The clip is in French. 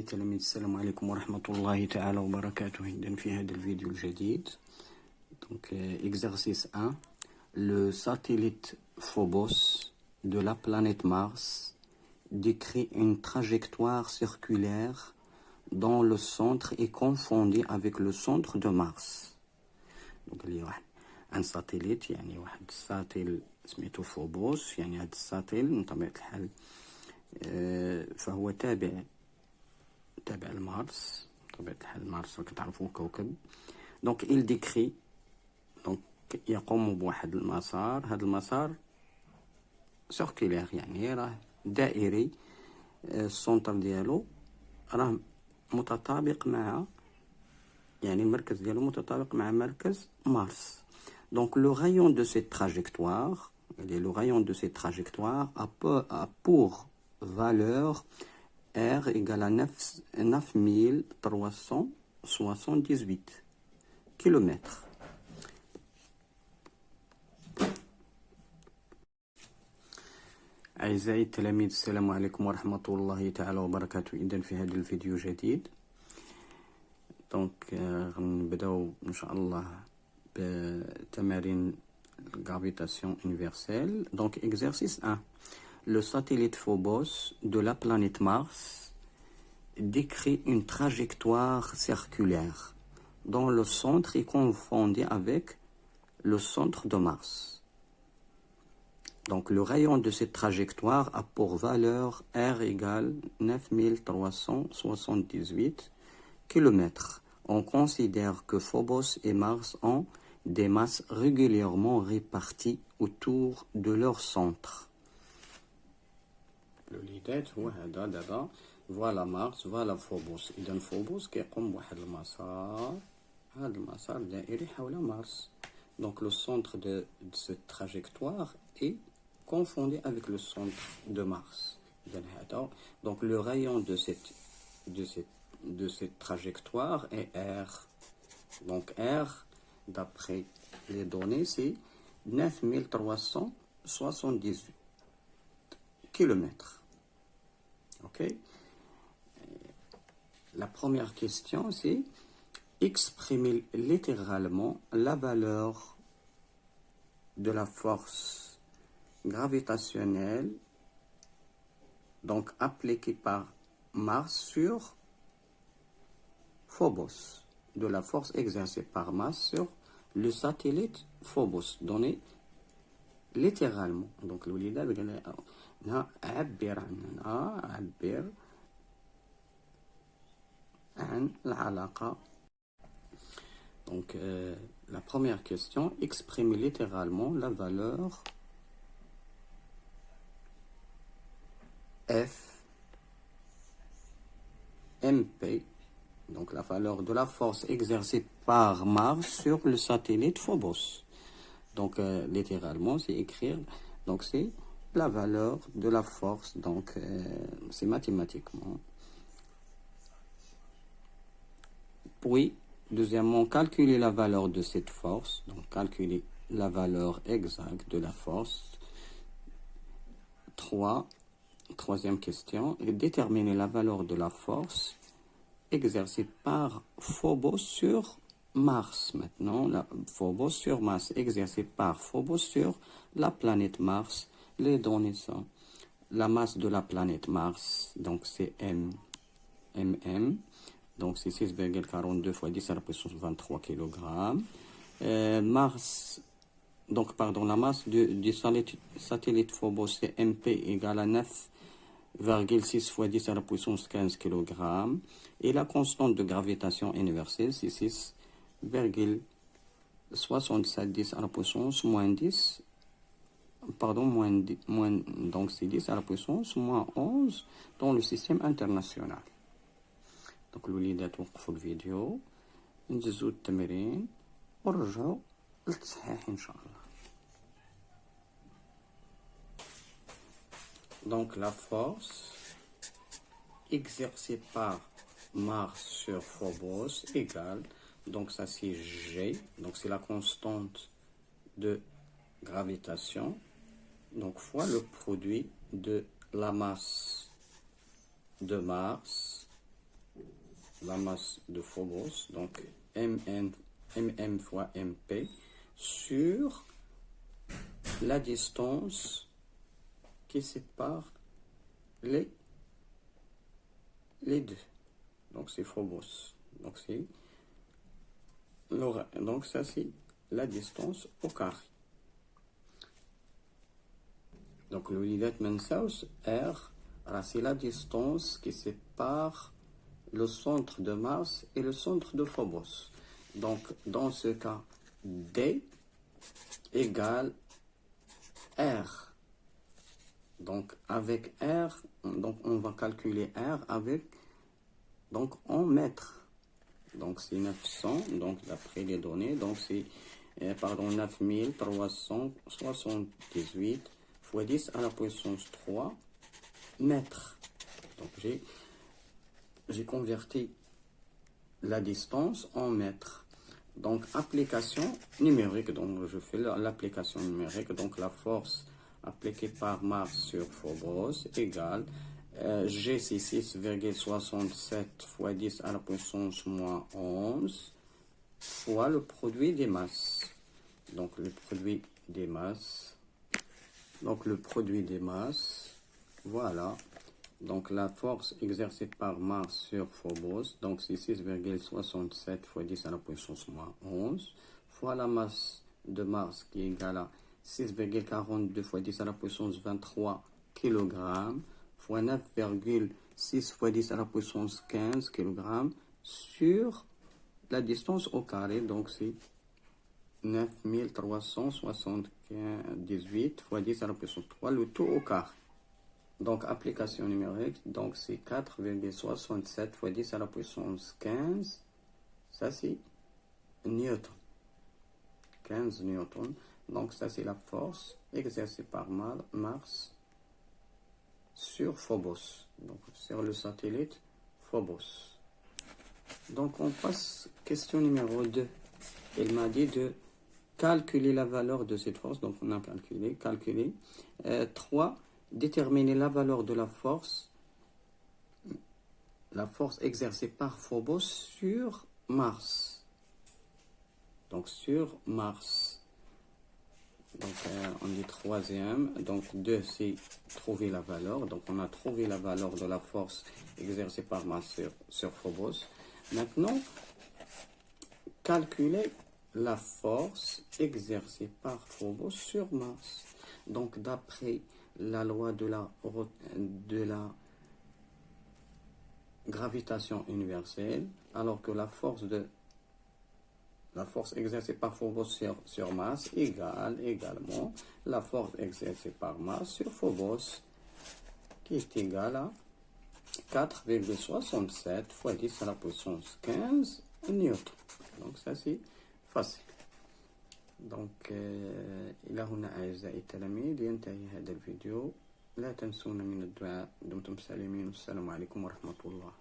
أعزائي التلاميذ السلام عليكم ورحمة الله تعالى وبركاته. إذن في هذا الفيديو الجديد exercice 1, le satellite Phobos de la planète Mars décrit une trajectoire circulaire dont le centre est confondu avec le centre de Mars. Donc il y a un satellite, يعني واحد ساتيل سميتو فوبوس، يعني هذا الساتيل من طبيعة الحال فهو تابع لمارس. بطبيعة الحال مارس كتعرفوا كوكب. دونك il décrit، دونك يقوم بواحد المسار، هذا المسار سيركولير يعني راه دائري، السونتر ديالو راه متطابق مع، يعني المركز ديالو متطابق مع مركز مارس. Donc le rayon de cette trajectoire, a pour valeur R égale à 9378 km. أعزائي التلاميذ السلام عليكم ورحمة الله تعالى وبركاته. إذن في هذا الفيديو جديد دونك غنبداو إن شاء الله بتمارين gravitation universelle. Donc exercice 1. Le satellite Phobos de la planète Mars décrit une trajectoire circulaire dont le centre est confondu avec le centre de Mars. Donc le rayon de cette trajectoire a pour valeur R égale 9378 km. On considère que Phobos et Mars ont des masses régulièrement réparties autour de leur centre. الوليدات هو هذا دابا فوالا مارس فوالا فوبوس. إذا فوبوس كيقوم بواحد المسار، هذا المسار دائري حول مارس. Donc le centre de cette trajectoire est confondu avec le centre de Mars. إذا هذا donc le rayon de cette trajectoire est R. Donc R, d'après les données, c'est 9378 km. Ok. La première question, c'est exprimer littéralement la valeur de la force gravitationnelle, donc appliquée par Mars sur Phobos, de la force exercée par Mars sur le satellite Phobos, donné littéralement. Donc الوليدة بقى نعبر عن العلاقة. Donc la première question, exprimer littéralement la valeur F MP, donc la valeur de la force exercée par Mars sur le satellite Phobos. Donc littéralement c'est écrire, donc c'est la valeur de la force, donc c'est mathématiquement. Puis deuxièmement, calculer la valeur de cette force, donc calculer la valeur exacte de la force. Troisième question, déterminer la valeur de la force exercée par Phobos sur Mars. Maintenant, Phobos sur Mars, exercée par Phobos sur la planète Mars. Les données sont la masse de la planète Mars, donc c'est mm, donc c'est 6,42 fois 10 à la puissance 23 kg. Mars, donc pardon, la masse du satellite Phobos, c'est MP égale à 9,6 fois 10 à la puissance 15 kg. Et la constante de gravitation universelle, c'est 6,67 10 à la puissance moins 10, pardon, donc c'est 10 à la puissance moins 11 dans le système international. Donc الوليدات وقفوا الفيديو، نجزوا التمرين ونرجعوا للتصحيح إن شاء الله. Donc la force exercée par Mars sur Phobos égale, donc ça c'est G, donc c'est la constante de gravitation, donc fois le produit de la masse de Mars la masse de Phobos, donc mm fois mp, sur la distance qui sépare les deux. Donc c'est Phobos. Donc ça c'est la distance au carré. Donc l'unité Mensaus R, c'est la distance qui sépare le centre de Mars et le centre de Phobos. Donc dans ce cas, D égale R. Donc avec R, donc on va calculer R avec, donc en mètres. Donc c'est 900, donc d'après les données, donc c'est 9378 fois 10 à la puissance 3 mètres. Donc j'ai converti la distance en mètres. Donc application numérique, donc je fais l'application numérique, donc la force appliquée par Mars sur Phobos égale G c'est 6,67 fois 10 à la puissance moins 11 fois le produit des masses. Donc le produit des masses. Voilà. Donc la force exercée par Mars sur Phobos, donc c'est 6,67 fois 10 à la puissance moins 11, fois la masse de Mars qui est égale à 6,42 fois 10 à la puissance 23 kg, fois 9,6 fois 10 à la puissance 15 kg, sur la distance au carré, donc c'est 9378 fois 10 à la puissance 3, le tout au carré. Donc, application numérique, donc c'est 4,67 fois 10 à la puissance 15. Ça, c'est newton. 15 newtons. Donc, ça, c'est la force exercée par Mars sur Phobos. Donc, sur le satellite Phobos. Donc, on passe question numéro 2. Il m'a dit de calculer la valeur de cette force. Donc, on a calculé. 3. Déterminer la valeur de la force exercée par Phobos sur Mars. Donc sur Mars. Donc on dit troisième. Donc 2 c'est trouver la valeur. Donc on a trouvé la valeur de la force exercée par Mars sur Phobos. Maintenant, calculer la force exercée par Phobos sur Mars. Donc d'après la loi de la gravitation universelle, alors que la force exercée par Phobos sur Mars égale également la force exercée par Mars sur Phobos, qui est égale à 4,67 fois 10 à la puissance 15 newton. Donc ça c'est facile. Donc إلى هنا أعزائي التلاميذ ينتهي هذا الفيديو. لا تنسونا من الدعاء. دمتم سالمين والسلام عليكم ورحمة الله.